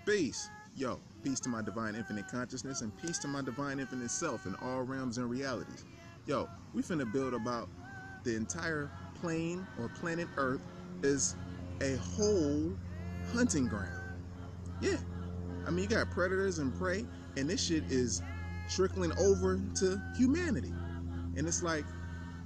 Peace. Yo, peace to my divine infinite consciousness and peace to my divine infinite self in all realms and realities. Yo, we finna build about the entire plane or planet Earth is a whole hunting ground. Yeah. I mean, you got predators and prey, and this shit is trickling over to humanity. And it's like,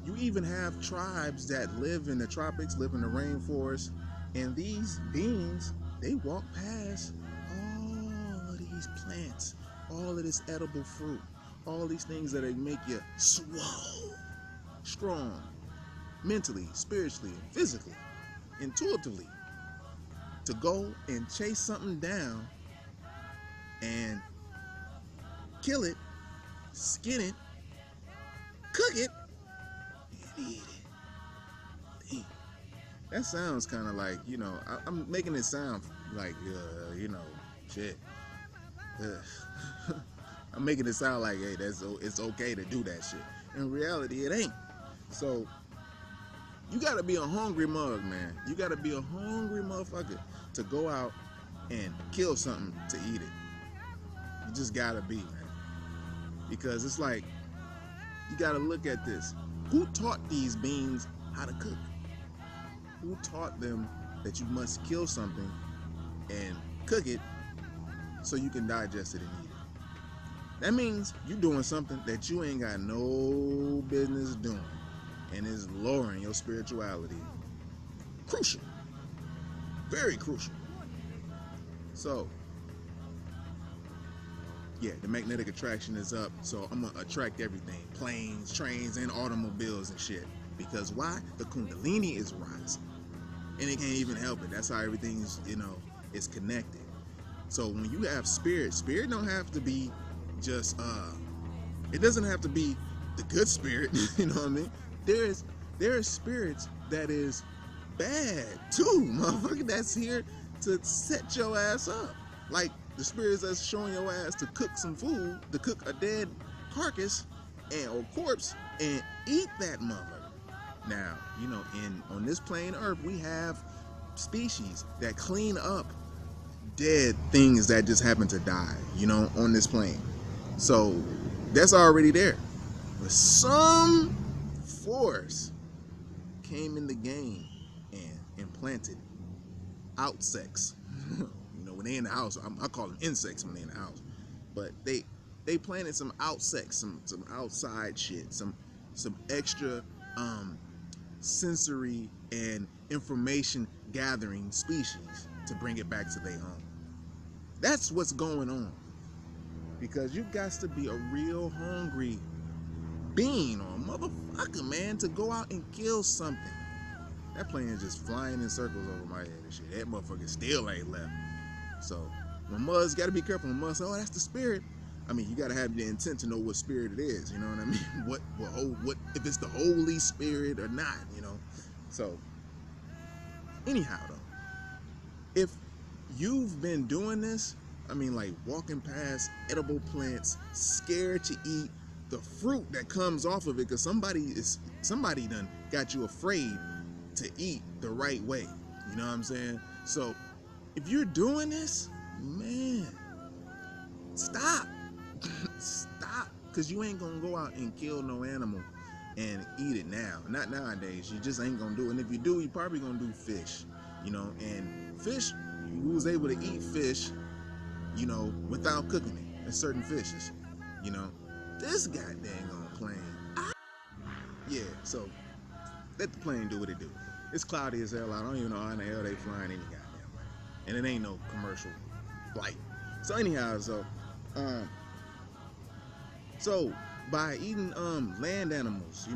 you even have tribes that live in the tropics, live in the rainforest, and these beings, they walk past all of these plants, all of this edible fruit, all these things that make you swole, strong, mentally, spiritually, physically, intuitively, to go and chase something down and kill it, skin it, cook it, and eat it. Damn. That sounds kind of like, I'm making it sound like, shit. I'm making it sound like, hey, it's okay to do that shit. In reality, it ain't. So, you gotta be a hungry mug, man. You gotta be a hungry motherfucker to go out and kill something to eat it. You just gotta be, man. Because it's like, you gotta look at this. Who taught these beings how to cook? Who taught them that you must kill something and cook it so you can digest it and eat it? That means you're doing something that you ain't got no business doing, and is lowering your spirituality. Crucial. Very crucial. So, yeah, the magnetic attraction is up, so I'm gonna attract everything. Planes, trains, and automobiles and shit. Because why? The Kundalini is rising. And it can't even help it. That's how everything's, is connected. So when you have spirit don't have to be just, it doesn't have to be the good spirit, you know what I mean? There are spirits that is bad too, motherfucker, that's here to set your ass up. Like the spirits that's showing your ass to cook some food, to cook a dead carcass or corpse and eat that motherfucker. Now, on this plane Earth, we have species that clean up dead things that just happen to die, on this plane. So that's already there. But some force came in the game and implanted outsex. When they in the house, I call them insects when they in the house. But they planted some outsex, some outside shit, some extra sensory and information gathering species to bring it back to their home. That's what's going on. Because you got to be a real hungry being or motherfucker, man, to go out and kill something. That plane is just flying in circles over my head and shit. That motherfucker still ain't left. So when Muzz, gotta be careful when Muzz say, oh, that's the spirit. I mean, you gotta have the intent to know what spirit it is, you know what I mean? What if it's the Holy Spirit or not, So anyhow though, if you've been doing this, I mean, like walking past edible plants, scared to eat the fruit that comes off of it, because somebody done got you afraid to eat the right way. You know what I'm saying? So if you're doing this, man, stop. Stop. Because you ain't gonna go out and kill no animal and eat it now. Not nowadays. You just ain't gonna do it. And if you do, you're probably gonna do fish. And fish, you was able to eat fish, without cooking it. And certain fishes, This goddamn on plane. Yeah, so let the plane do what it do. It's cloudy as hell. I don't even know how in the hell they flying any goddamn way. And it ain't no commercial flight. So anyhow, so by eating land animals,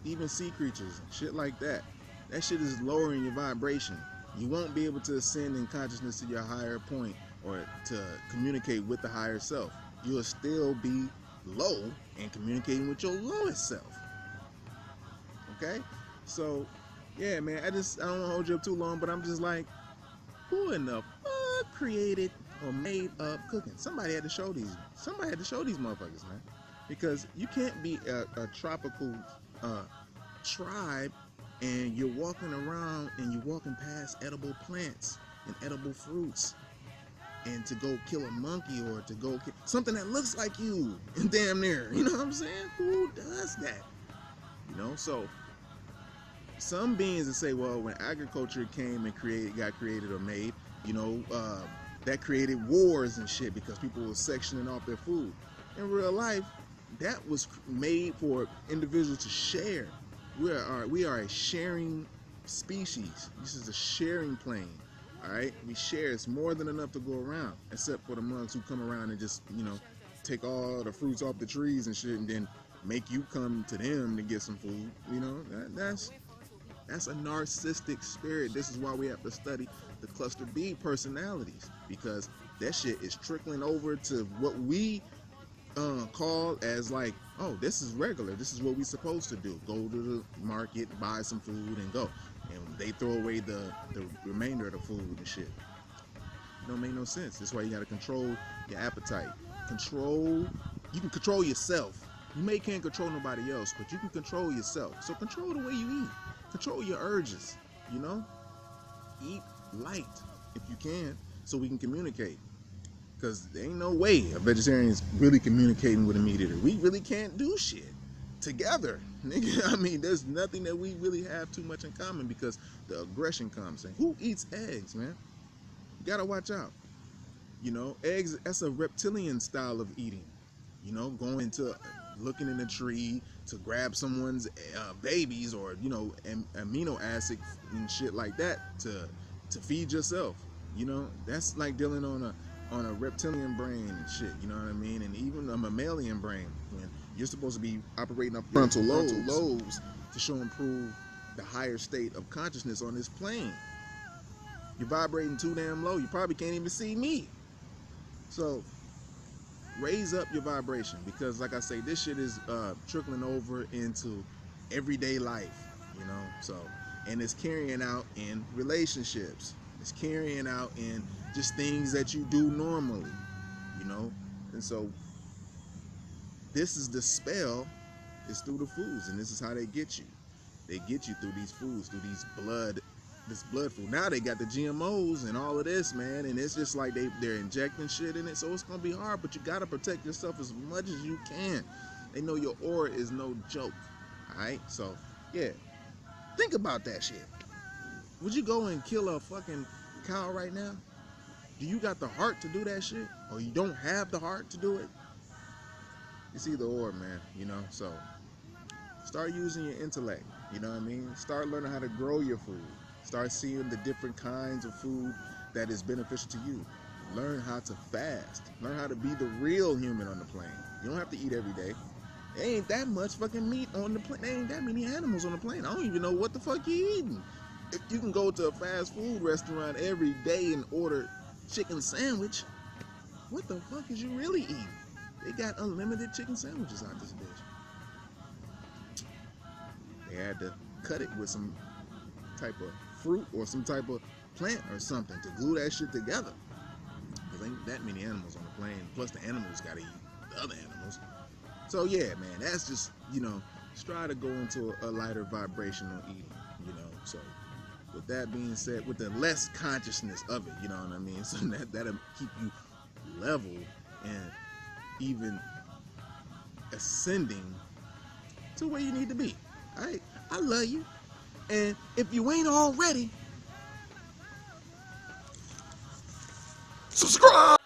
even sea creatures, shit like that, that shit is lowering your vibration. You won't be able to ascend in consciousness to your higher point or to communicate with the higher self. You'll still be low and communicating with your lowest self. Okay? So, yeah, man, I don't want to hold you up too long, but I'm just like, who in the fuck created or made up cooking? Somebody had to show these motherfuckers, man. Because you can't be a tropical tribe and you're walking around and you're walking past edible plants and edible fruits and to go kill a monkey or to go kill something that looks like you and damn near, you know what I'm saying? Who does that? You know, so some beings that say, well, when agriculture came and got created or made, you know, that created wars and shit because people were sectioning off their food. In real life, that was made for individuals to share. We are a sharing species. This is a sharing plane. All right, we share. It's more than enough to go around, except for the monks who come around and just, you know, take all the fruits off the trees and shit, and then make you come to them to get some food. You know, that's a narcissistic spirit. This is why we have to study the cluster B personalities, because that shit is trickling over to what we call as like, oh, this is regular. This is what we supposed to do. Go to the market, buy some food, and go. And they throw away the remainder of the food and shit. It don't make no sense. That's why you gotta control your appetite. You can control yourself. You can't control nobody else, but you can control yourself. So control the way you eat. Control your urges, you know? Eat light if you can, so we can communicate. Because there ain't no way a vegetarian is really communicating with a meat eater. We really can't do shit together, nigga. I mean, there's nothing that we really have too much in common, because the aggression comes in. Who eats eggs, man? You gotta watch out. You know, eggs, that's a reptilian style of eating. You know, going to looking in a tree to grab someone's babies, or, you know, amino acids and shit like that to feed yourself. You know, that's like dealing on a reptilian brain and shit, you know what I mean? And even a mammalian brain, when you're supposed to be operating up frontal lobes to show and prove the higher state of consciousness on this plane. You're vibrating too damn low, you probably can't even see me. So raise up your vibration, because like I say, this shit is trickling over into everyday life, you know? So, and it's carrying out in relationships. It's carrying out in just things that you do normally, you know? And so this is the spell, is through the foods, and this is how they get you. They get you through these foods, through this blood food. Now they got the GMOs and all of this, man, and it's just like they're injecting shit in it, so it's gonna be hard, but you gotta protect yourself as much as you can. They know your aura is no joke, all right? So, yeah, think about that shit. Would you go and kill a fucking cow right now? Do you got the heart to do that shit? Or you don't have the heart to do it? It's either or, man, you know? So start using your intellect, you know what I mean? Start learning how to grow your food. Start seeing the different kinds of food that is beneficial to you. Learn how to fast. Learn how to be the real human on the plane. You don't have to eat every day. There ain't that much fucking meat on the plane. There ain't that many animals on the plane. I don't even know what the fuck you eating. If you can go to a fast food restaurant every day and order chicken sandwich, what the fuck is you really eating? They got unlimited chicken sandwiches out this bitch. They had to cut it with some type of fruit or some type of plant or something to glue that shit together. There ain't that many animals on the plane, plus the animals gotta eat the other animals. So yeah, man, that's just, you know, just try to go into a lighter vibrational eating, you know. So with that being said, with the less consciousness of it, you know what I mean? So that'll keep you level and even ascending to where you need to be. All right? I love you. And if you ain't already, subscribe!